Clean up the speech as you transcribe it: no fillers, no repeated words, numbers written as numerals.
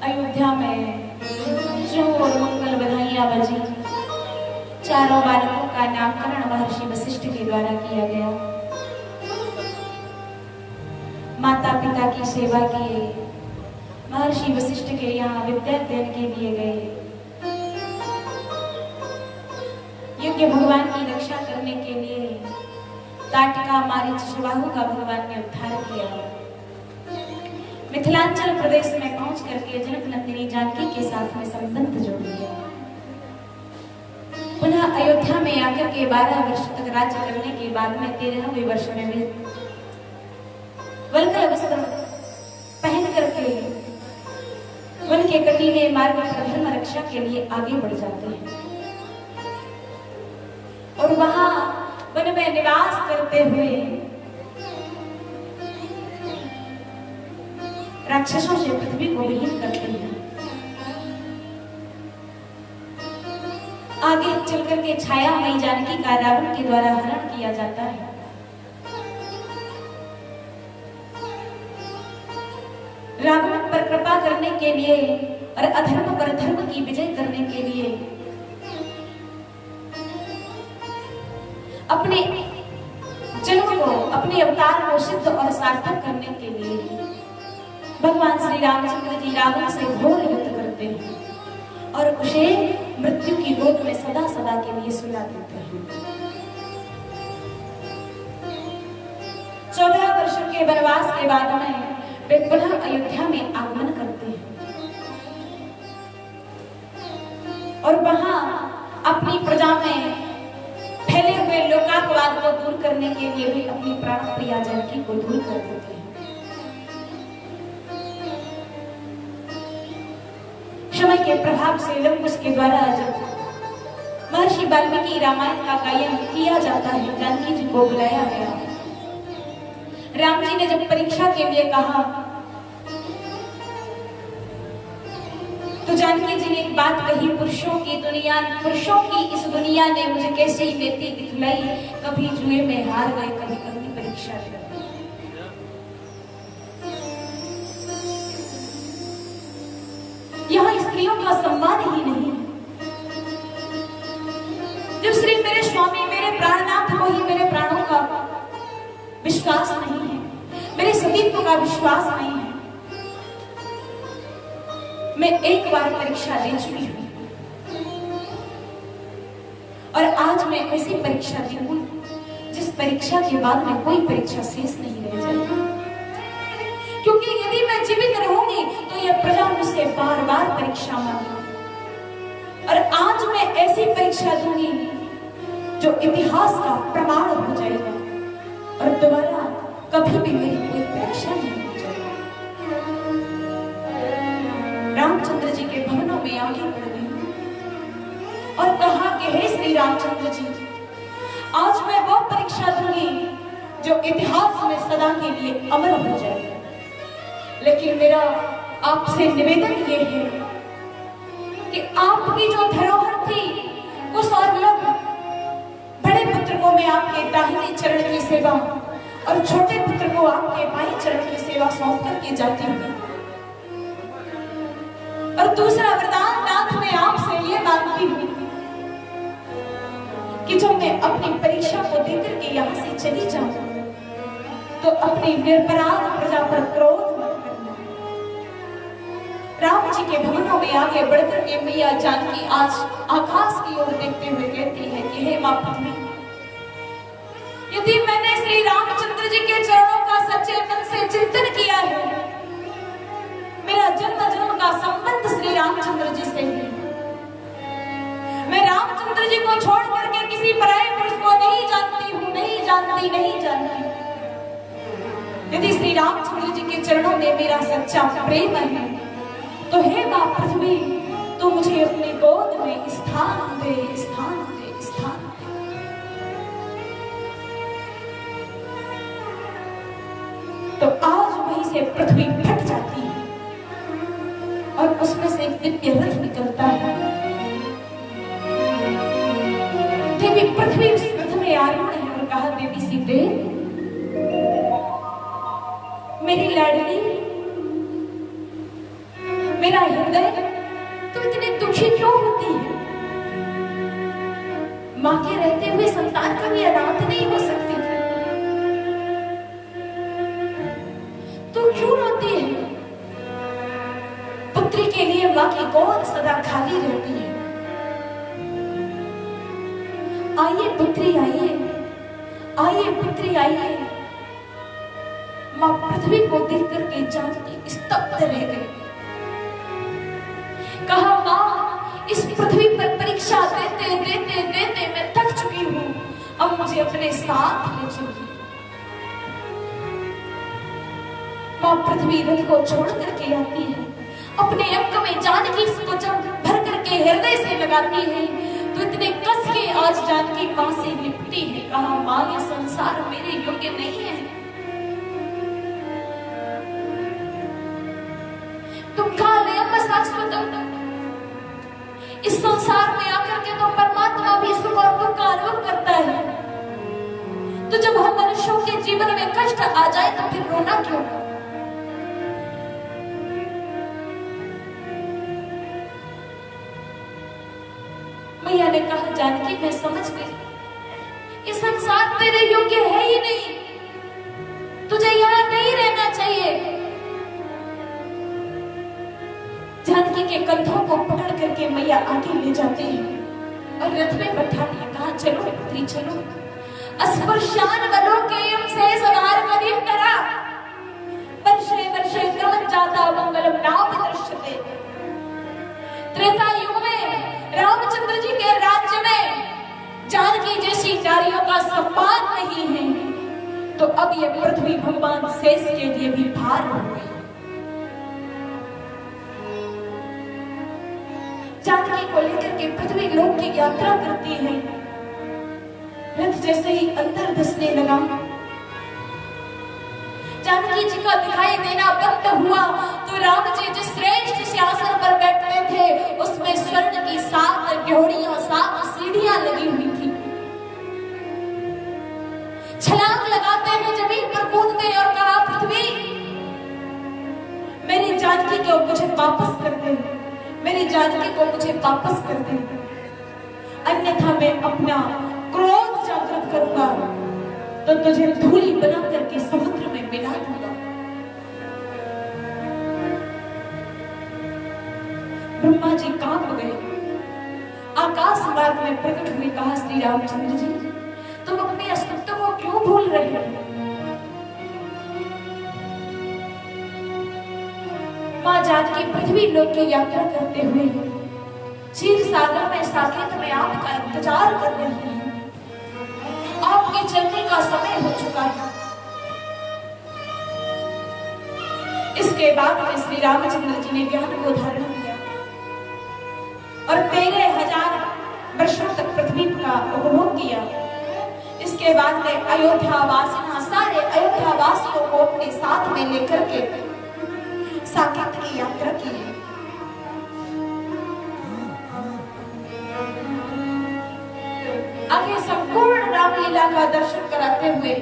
अयोध्या में जो और मंगल बधाइयां बजी। चारों बालकों का नामकरण महर्षि वशिष्ठ के द्वारा किया गया। माता पिता की सेवा किए, महर्षि वशिष्ठ के यहाँ विद्या अध्ययन के लिए गए। यज्ञ भगवान की रक्षा करने के लिए ताटका मारीच सुबाहु का भगवान ने उद्धार किया। मिथिलांचल प्रदेश में पहुंच करके जनक नंदिनी जानकी के साथ में संबंध जोड़ लिया। पुनः अयोध्या में आकर के 12 वर्ष तक राज्य करने के बाद में 13वें वर्ष में वे वल्कल वस्त्र पहन करके वन के कटीले मार्ग पर धर्म रक्षा के लिए आगे बढ़ जाते हैं और वहां वन में निवास करते हुए राक्षसों से पृथ्वी को विहीन करते हैं। आगे चलकर के छायामयी जानकी का रावण के द्वारा हरण किया जाता है। रावण पर कृपा करने के लिए और अधर्म पर धर्म की विजय करने के लिए अपने जन्म को, अपने अवतार को सिद्ध और सार्थक करने के लिए भगवान श्री रामचंद्र जी रावण से घोर युद्ध करते हैं और उसे मृत्यु की गोद में सदा सदा के लिए सुला देते हैं। 14 वर्ष के वनवास के बाद में वे पुनः अयोध्या में आगमन करते हैं और वहां अपनी प्रजा में फैले हुए लोकापवाद को दूर करने के लिए भी अपनी प्राण प्रिया जानकी को दूर कर देते हैं। समय के प्रभाव से लंकुश के द्वारा जब महर्षि वाल्मीकि रामायण का गायन किया जाता है, जानकी जी को बुलाया गया। राम जी ने जब परीक्षा के लिए कहा तो जानकी जी ने एक बात कही, पुरुषों की इस दुनिया ने मुझे कैसी नीति दिखलाई, कभी जुए में हार गए, कभी कभी परीक्षा दी। यहाँ स्त्रियों का सम्मान ही नहीं है। जब श्री मेरे स्वामी मेरे प्राणनाथ को ही मेरे प्राणों का विश्वास नहीं है, मेरे सतीत्व का विश्वास नहीं है, मैं एक बार परीक्षा दे चुकी हूं और आज मैं ऐसी परीक्षा दूंगी जिस परीक्षा के बाद में कोई परीक्षा शेष नहीं रह जाएगी। क्योंकि यदि मैं जीवित रहूंगी तो यह प्रजा मुझसे बार बार परीक्षा मांगेगी और आज मैं ऐसी परीक्षा दूंगी जो इतिहास का प्रमाण हो जाएगा और दोबारा कभी भी मेरी कोई परीक्षा नहीं हो जाएगी। रामचंद्र जी के भवनों में आगे बढ़ गई और कहा कि हे श्री रामचंद्र जी, आज मैं वो परीक्षा दूंगी जो इतिहास में सदा के लिए अमर हो जाएगी। लेकिन मेरा आपसे निवेदन ये है कि आपकी जो धरोहर थी उस और लोग बड़े पुत्र को मैं आपके दाहिने चरण की सेवा और छोटे पुत्र को आपके बाएं चरण की सेवा सौंप करके जाती हूँ। और दूसरा वरदान नाथ मैं आपसे ये मांगती हूँ कि जब मैं अपनी परीक्षा को देकर के यहाँ से चली जाऊं तो अपनी निरपराध प्रजा पर क्रोध मत करना। राम जी के भवनों में आगे बढ़कर के मैया जानकी आज आकाश की ओर देखते हुए कहती है कि हे मां पृथ्वी, यदि मैंने श्री रामचंद्र जी के चरणों का सच्चे मन से चिंतन किया है, मेरा जन्म जन्म का संबंध श्री रामचंद्र जी से है, मैं रामचंद्र जी को छोड़ करके किसी पराये पुरुष को नहीं जानती हूँ, नहीं जानती। यदि श्री रामचंद्र जी के चरणों में मेरा सच्चा प्रेम है तो हे मां पृथ्वी, तो मुझे अपनी गोद में स्थान दे। तो आज वहीं से पृथ्वी फट जाती है और उसमें से एक दिव्य रथ निकलता है। देवी पृथ्वी उस रथ में आरूढ़ है और कहा, देवी सीते, मेरी लाडली, मेरा हृदय तो इतनी दुखी क्यों होती है? मां के रहते हुए संतान कभी अनाथ नहीं हो सकती थी, तो क्यों रोती है? पुत्री के लिए मां की गोद सदा खाली रहती है। आइए पुत्री आइए, आइए पुत्री आइए। मां पृथ्वी को देख करके जानकी स्तब्ध रह गई। कहा मां, इस पृथ्वी पर परीक्षा देते देते देते मैं थक चुकी हूं, अब मुझे अपने साथ ले चलिए। मां पृथ्वी रथ को छोड़ करके आती है, अपने अंक में जानकी को जब भर करके हृदय से लगाती है तो इतने कस के आज जानकी मां से लिपटी है। कहा मां, ये संसार मेरे योग्य नहीं है, तुम कालयम शाश्वतम, इस संसार में आकर के तो परमात्मा भी सुख और दुख का अनुभव करता है, तो जब हम मनुष्यों के जीवन में कष्ट आ जाए तो फिर रोना क्यों? मैया ने कहा जानकी मैं समझ गई, ये संसार तेरे योग्य है ही नहीं, तुझे यहां नहीं रहना चाहिए। जानकी के कंधों को पकड़ करके मैया आगे ले जाती है और रथ में बैठा लिया। कहा चलो पुत्री चलो, अस्पर्शान बलों के से सवार करीब करा, वर्षे वर्षे क्रमण जाता मंगलम नाम दृश्यते। त्रेता युग में रामचंद्र जी के राज्य में जानकी जैसी नारियों का सम्मान नहीं है, तो अब ये पृथ्वी भगवान शेष के लिए भी भार हो गई। जानकी को लेकर के पृथ्वी लोक की यात्रा करती है। रथ जैसे ही अंदर धंसने लगा, जानकी जी का दिखाई देना बंद हुआ तो राम जी जिस श्रेष्ठ सिंहासन पर बैठते थे उसमें स्वर्ण की 7 ड्योढ़ियां 7 सीढ़ियां लगी हुई थी। छलांग लगाते हैं, जमीन पर कूदते और कहा पृथ्वी मेरी जानकी को मुझे वापस कर दे, मेरी जानकी को मुझे वापस कर दे, अन्यथा मैं अपना क्रोध जागृत करूंगा तो तुझे धूली बना करके समुद्र में मिला दूंगा। ब्रह्मा जी कांप गए, आकाश मार्ग में प्रकट हुए। कहा श्री रामचंद्र जी तुम अपने अस्तित्व को क्यों भूल रहे हो? मां जानकी पृथ्वी लोक की यात्रा करते हुए क्षीर सागर में साकेत में आपका इंतजार कर रही है। आपके चलने का समय हो चुका है। इसके बाद में श्री रामचंद्र जी ने ज्ञान को धारण किया और 13,000 वर्षों तक पृथ्वी का उपभोग किया। इसके बाद में अयोध्या वासियों सारे अयोध्या वासियों को अपने साथ में लेकर के साकेत की यात्रा की है। आगे संपूर्ण रामलीला का दर्शन कराते हुए